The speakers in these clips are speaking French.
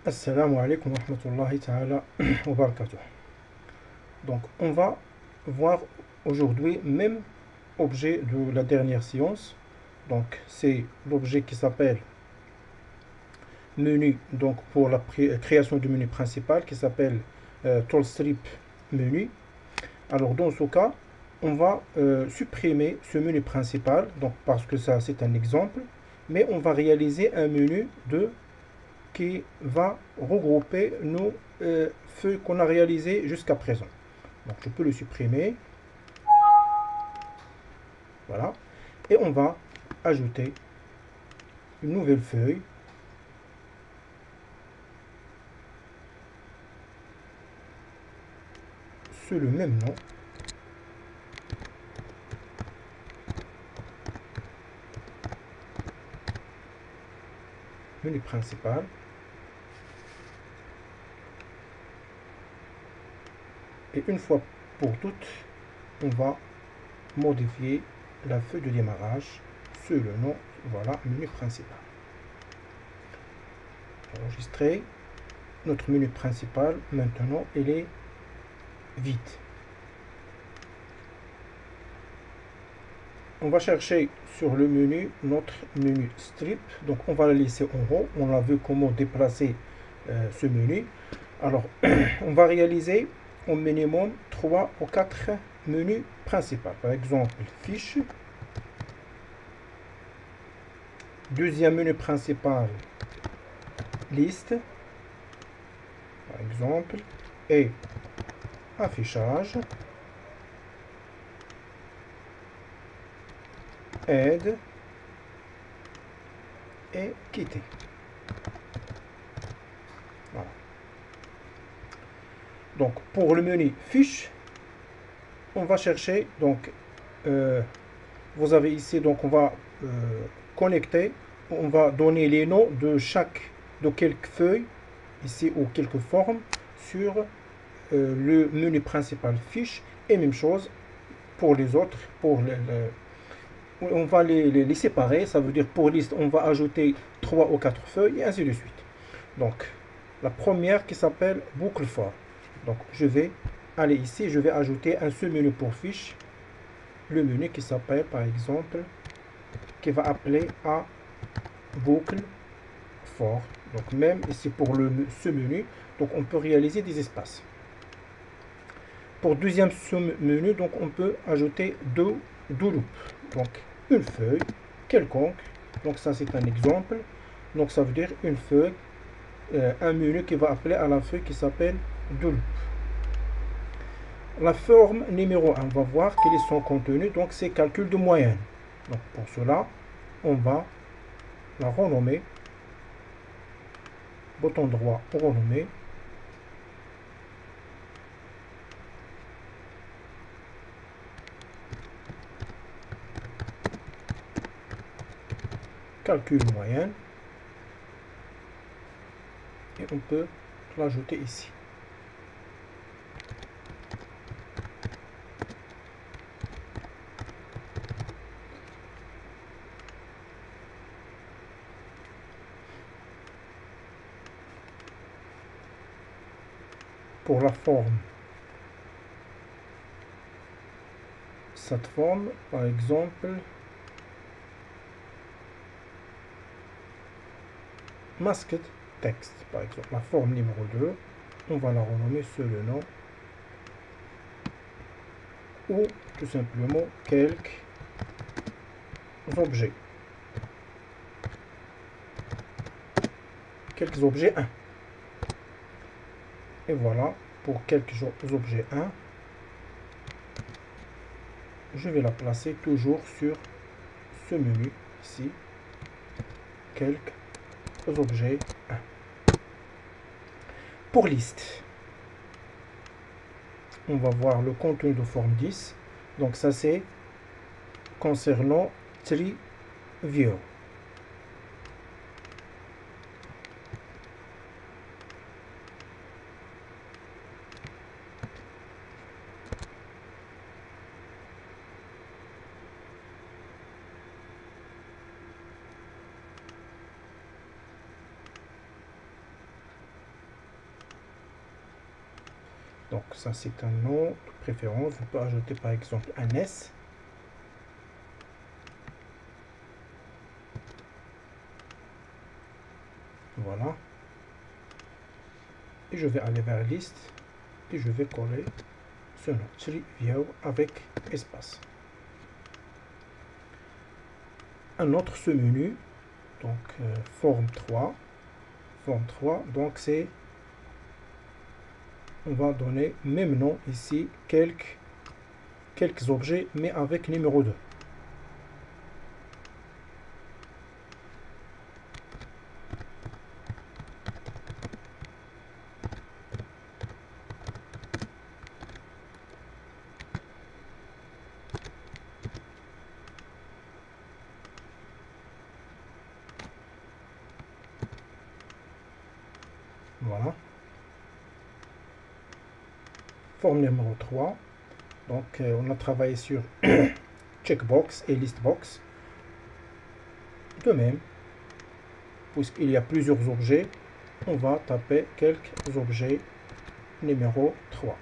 Assalamu alaikum wa rahmatullahi ta'ala wa barakatuh. Donc, on va voir aujourd'hui même objet de la dernière séance. Donc, c'est l'objet qui s'appelle menu, donc pour la création du menu principal qui s'appelle Toolstrip menu. Alors, dans ce cas, on va supprimer ce menu principal, donc parce que ça c'est un exemple, mais on va réaliser un menu qui va regrouper nos feuilles qu'on a réalisées jusqu'à présent. Donc je peux le supprimer. Voilà. Et on va ajouter une nouvelle feuille. Sous le même nom. Menu principal. Et une fois pour toutes, on va modifier la feuille de démarrage sur le nom, voilà, menu principal. Enregistrer. Notre menu principal, maintenant, il est vide. On va chercher sur le menu notre menu strip. Donc on va le laisser en haut. On a vu comment déplacer ce menu. Alors on va réaliser au minimum 3 ou 4 menus principaux. Par exemple, fiche. Deuxième menu principal, liste. Par exemple. Et affichage. Aide. Et quitter. Voilà. Donc pour le menu fiche, on va chercher, donc vous avez ici, donc on va connecter, on va donner les noms de quelques feuilles ici ou quelques formes sur le menu principal fiche, et même chose pour les autres, on va les séparer. Ça veut dire pour liste on va ajouter 3 ou 4 feuilles et ainsi de suite. Donc la première qui s'appelle boucle for. Donc je vais aller ici, je vais ajouter un seul menu pour fiche, le menu qui s'appelle par exemple, qui va appeler à boucle for. Donc même ici pour ce menu, donc on peut réaliser des espaces. Pour deuxième sous-menu, donc on peut ajouter deux loops. Donc une feuille quelconque. Donc ça c'est un exemple. Donc ça veut dire une feuille, un menu qui va appeler à la feuille qui s'appelle do loop. La forme numéro 1, on va voir quel est son contenu. Donc c'est calcul de moyenne. Donc pour cela, on va la renommer. Bouton droit, renommer. Calcul moyenne. Et on peut l'ajouter ici. Pour la forme, cette forme, par exemple, masked text, par exemple, la forme numéro 2, on va la renommer sur le nom, ou tout simplement quelques objets. Quelques objets 1. Et voilà, pour quelques objets 1, je vais la placer toujours sur ce menu ici, quelques objets 1. Pour liste, on va voir le contenu de forme 10. Donc ça c'est concernant tree view. Donc ça c'est un nom de préférence. Vous pouvez ajouter par exemple un S. Voilà. Et je vais aller vers liste et je vais coller ce nom, Tree View avec espace. Un autre sous-menu, donc forme 3. Forme 3, donc c'est, on va donner même nom ici, quelques objets, mais avec numéro 2. Voilà. Forme numéro 3. Donc, on a travaillé sur checkbox et listbox. De même, puisqu'il y a plusieurs objets, on va taper quelques objets numéro 3.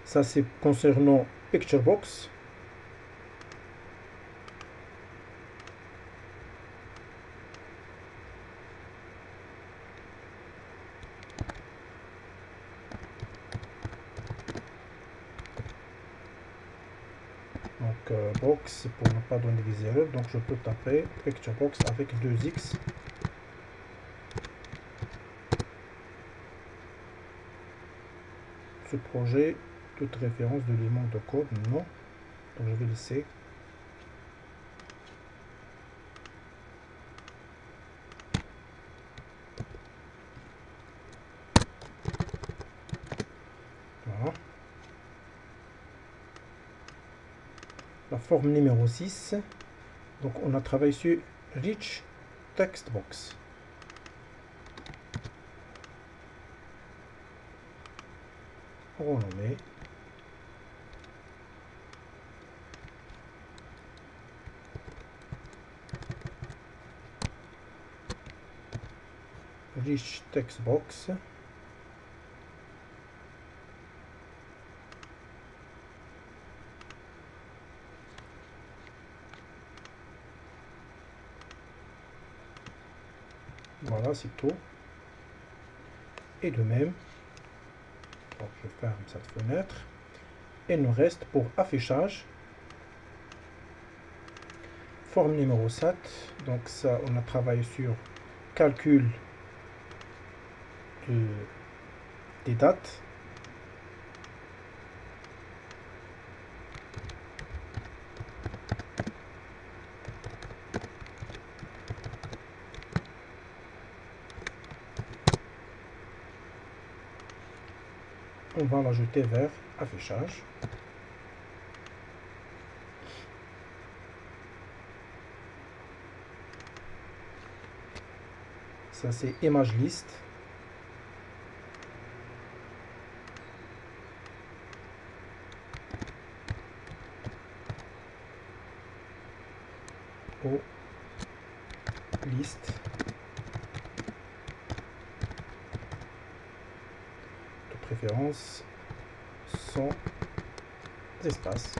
Ça, c'est concernant Picture Box. Donc, box, pour ne pas donner des erreurs, donc je peux taper Picture Box avec 2X. Ce projet, toute référence de l'élément de code, non. Donc, je vais laisser. Voilà. La forme numéro 6. Donc, on a travaillé sur Rich Text Box. Renommé. Rich Text Box. Voilà, c'est tout. Et de même, donc je ferme cette fenêtre. Et il nous reste pour affichage, forme numéro 7. Donc ça, on a travaillé sur calcul des dates. On va l'ajouter vers affichage. Ça c'est image list. Ou liste de préférence sans espace.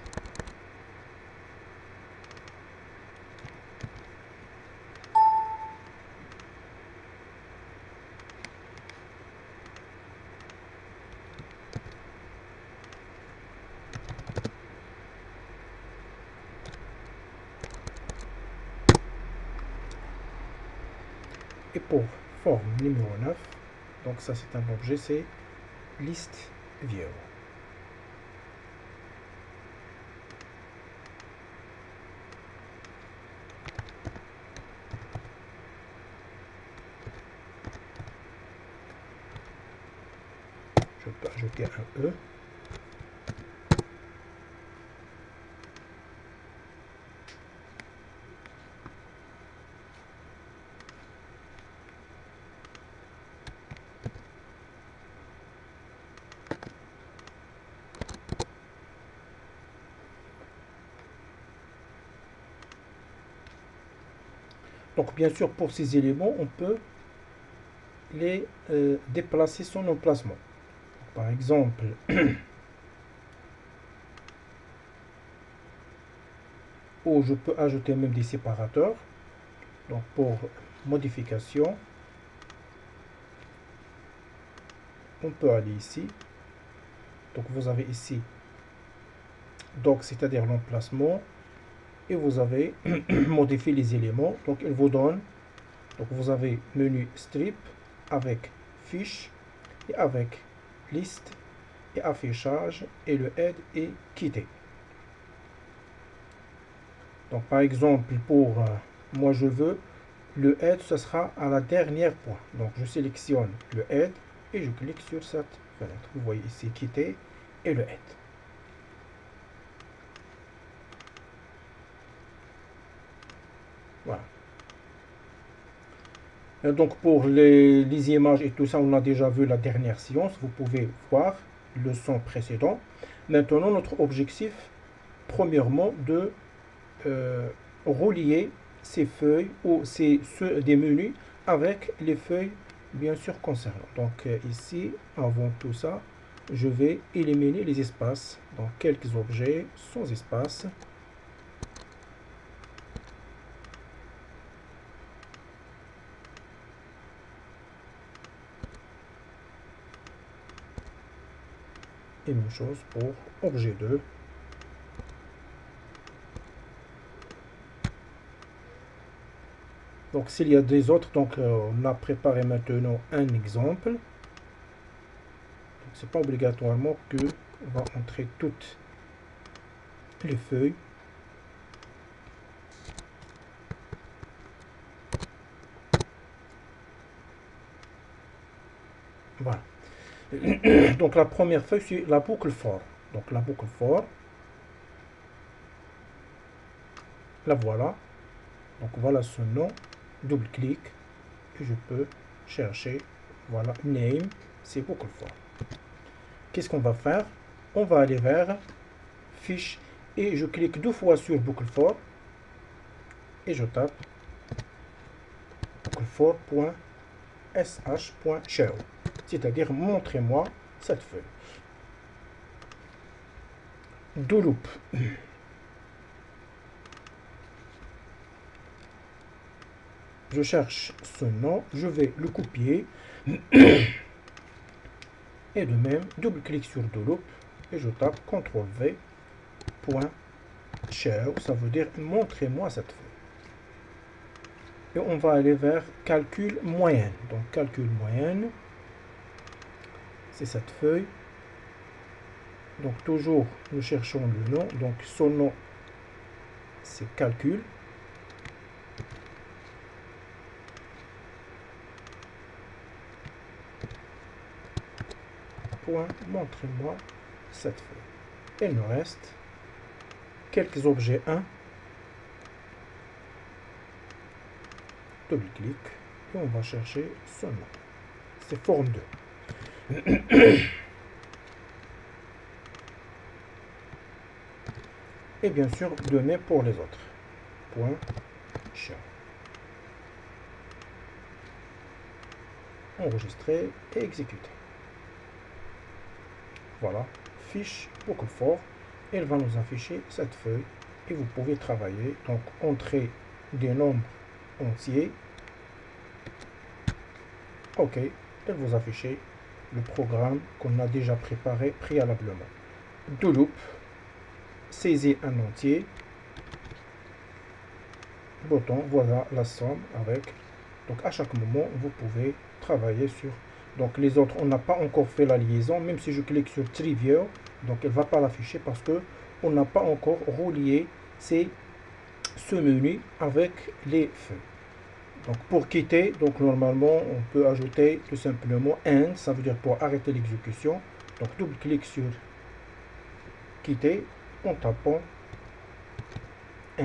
Et pour forme numéro 9, donc ça c'est un objet, c'est list view. Je peux ajouter un E. Donc bien sûr, pour ces éléments, on peut les déplacer son emplacement. Par exemple, ou je peux ajouter même des séparateurs. Donc pour modification, on peut aller ici. Donc vous avez ici, donc c'est-à-dire l'emplacement, et vous avez modifié les éléments. Donc il vous donne, donc vous avez menu strip avec fiche et avec liste et affichage et le head et quitter. Donc par exemple pour moi je veux le head, ce sera à la dernière point. Donc je sélectionne le head et je clique sur cette fenêtre. Vous voyez ici quitter et le head. Voilà. Et donc pour les images et tout ça, on a déjà vu la dernière séance. Vous pouvez voir le son précédent. Maintenant, notre objectif, premièrement, de relier ces feuilles ou des menus avec les feuilles bien sûr concernant. Donc ici, avant tout ça, je vais éliminer les espaces. Donc quelques objets sans espace. Et même chose pour objet 2. Donc s'il y a des autres, donc on a préparé maintenant un exemple. C'est pas obligatoirement que on va entrer toutes les feuilles. Voilà. Donc la première feuille, c'est la boucle for. Donc la boucle for, la voilà. Donc voilà son nom. Double-clic et je peux chercher. Voilà, name, c'est boucle for. Qu'est-ce qu'on va faire? On va aller vers fiche et je clique 2 fois sur boucle for et je tape boucle for.sh.show, c'est-à-dire montrez-moi cette feuille. Do loop. Je cherche ce nom, je vais le copier et de même double-clic sur do loop et je tape CTRL-V .show, ça veut dire montrez-moi cette feuille. Et on va aller vers calcul moyenne. Donc calcul moyenne, c'est cette feuille. Donc toujours nous cherchons le nom. Donc son nom c'est calcul. Point, montrez-moi cette feuille. Il nous reste quelques objets 1. Double-clic et on va chercher ce nom. C'est forme 2. Et bien sûr, de même pour les autres. Point show. Enregistrer et exécuter. Voilà, fiche boucle for. Elle va nous afficher cette feuille et vous pouvez travailler. Donc, entrer des nombres entiers. OK, elle vous affiche le programme qu'on a déjà préparé préalablement. Do loop, saisir un entier. Bouton, voilà la somme avec. Donc à chaque moment, vous pouvez travailler sur. Donc les autres, on n'a pas encore fait la liaison. Même si je clique sur Trivial, donc elle ne va pas l'afficher parce que on n'a pas encore relié ce menu avec les feuilles. Donc pour quitter, donc normalement on peut ajouter tout simplement end, ça veut dire pour arrêter l'exécution. Donc double-clic sur quitter en tapant end.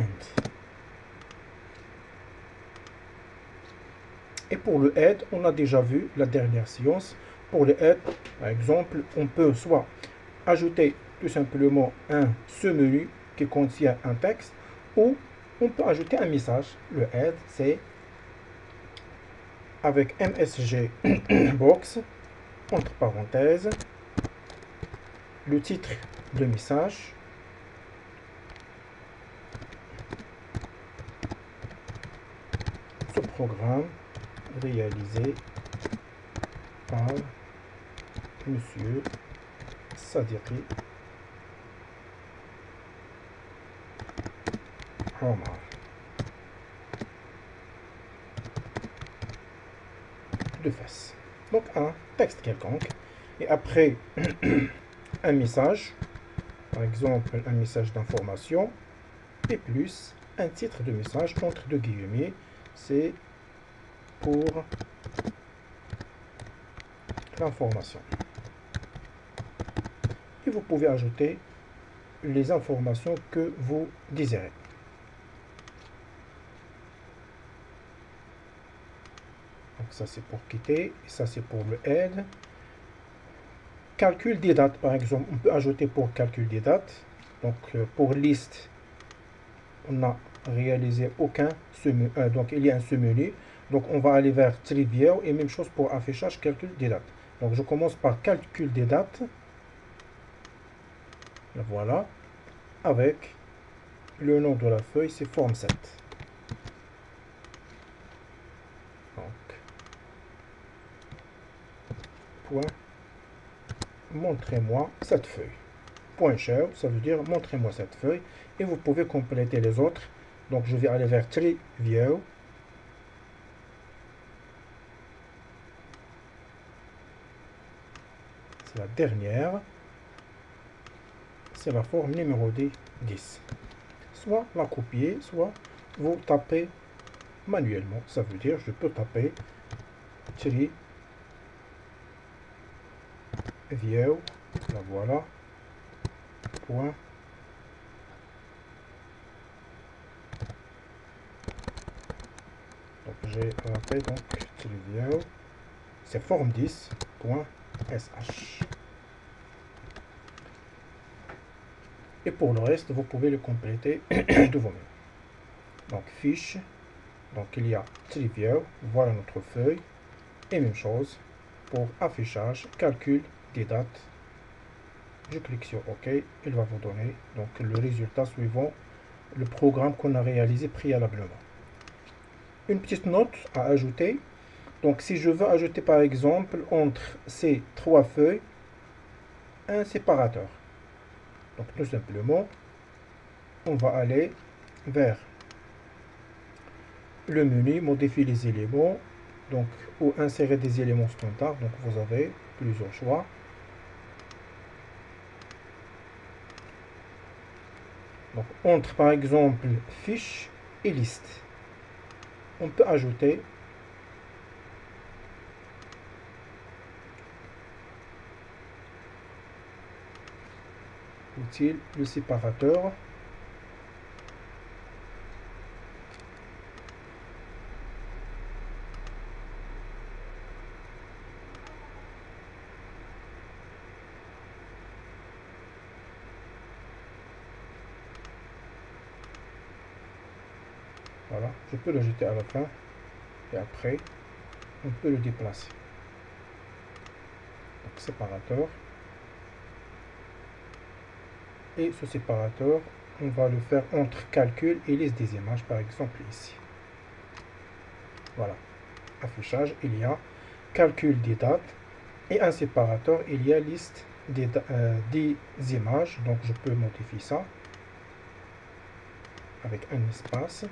Et pour le head, on a déjà vu la dernière séance. Pour le head, par exemple, on peut soit ajouter tout simplement un sous-menu qui contient un texte, ou on peut ajouter un message. Le head, c'est avec MSG box, entre parenthèses, le titre de message, ce programme réalisé par Monsieur Sadiki Omar. De face. Donc un texte quelconque. Et après un message, par exemple un message d'information, et plus un titre de message entre deux guillemets. C'est pour l'information. Et vous pouvez ajouter les informations que vous désirez. Donc ça c'est pour quitter, et ça c'est pour le aide. Calcul des dates, par exemple, on peut ajouter pour calcul des dates. Donc pour liste, on n'a réalisé aucun sous-menu, donc il y a un sous-menu. Donc on va aller vers Trivial et même chose pour affichage, calcul des dates. Donc je commence par calcul des dates. Voilà. Avec le nom de la feuille, c'est forme 7. Donc, point, montrez-moi cette feuille. Point share, ça veut dire montrez-moi cette feuille. Et vous pouvez compléter les autres. Donc je vais aller vers Trivial. C'est la dernière. C'est la forme numéro 10. Soit la copier, soit vous tapez manuellement. Ça veut dire je peux taper Trivial. La voilà. Point. Donc j'ai rappelé donc Trivial. C'est forme 10.sh. Et pour le reste, vous pouvez le compléter de vous-même. Donc fiche, donc il y a Trivial, voilà notre feuille. Et même chose pour affichage, calcul des dates. Je clique sur OK, il va vous donner donc le résultat suivant le programme qu'on a réalisé préalablement. Une petite note à ajouter. Donc si je veux ajouter par exemple entre ces trois feuilles un séparateur. Donc tout simplement, on va aller vers le menu, modifier les éléments, donc ou insérer des éléments standards. Donc vous avez plusieurs choix. Donc entre par exemple fiche et liste, on peut ajouter utile le séparateur. Voilà, je peux le jeter à la fin et après on peut le déplacer. Donc séparateur. Et ce séparateur, on va le faire entre calcul et liste des images, par exemple ici. Voilà. Affichage, il y a calcul des dates et un séparateur, il y a liste des images. Donc je peux modifier ça avec un espace.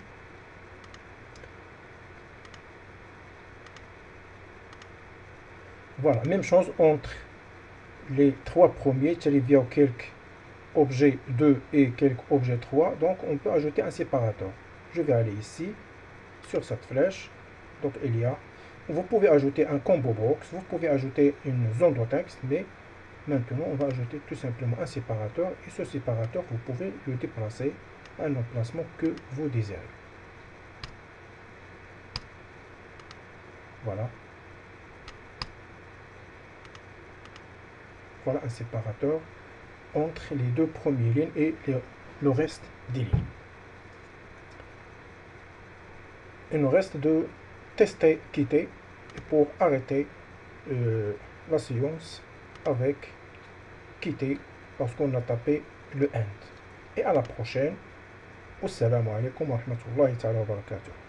Voilà, même chose entre les trois premiers, Trivial quelques objets 2 et quelques objets 3. Donc on peut ajouter un séparateur. Je vais aller ici sur cette flèche. Donc il y a, vous pouvez ajouter un combo box, vous pouvez ajouter une zone de texte, mais maintenant on va ajouter tout simplement un séparateur, et ce séparateur vous pouvez le déplacer à un emplacement que vous désirez. Voilà. Voilà un séparateur entre les deux premières lignes et le reste des lignes. Il nous reste de tester, quitter. pour arrêter la séance avec quitter lorsqu'on a tapé le end. Et à la prochaine. Wassalamu alaikum wa rahmatullahi ta'ala wa barakatuh.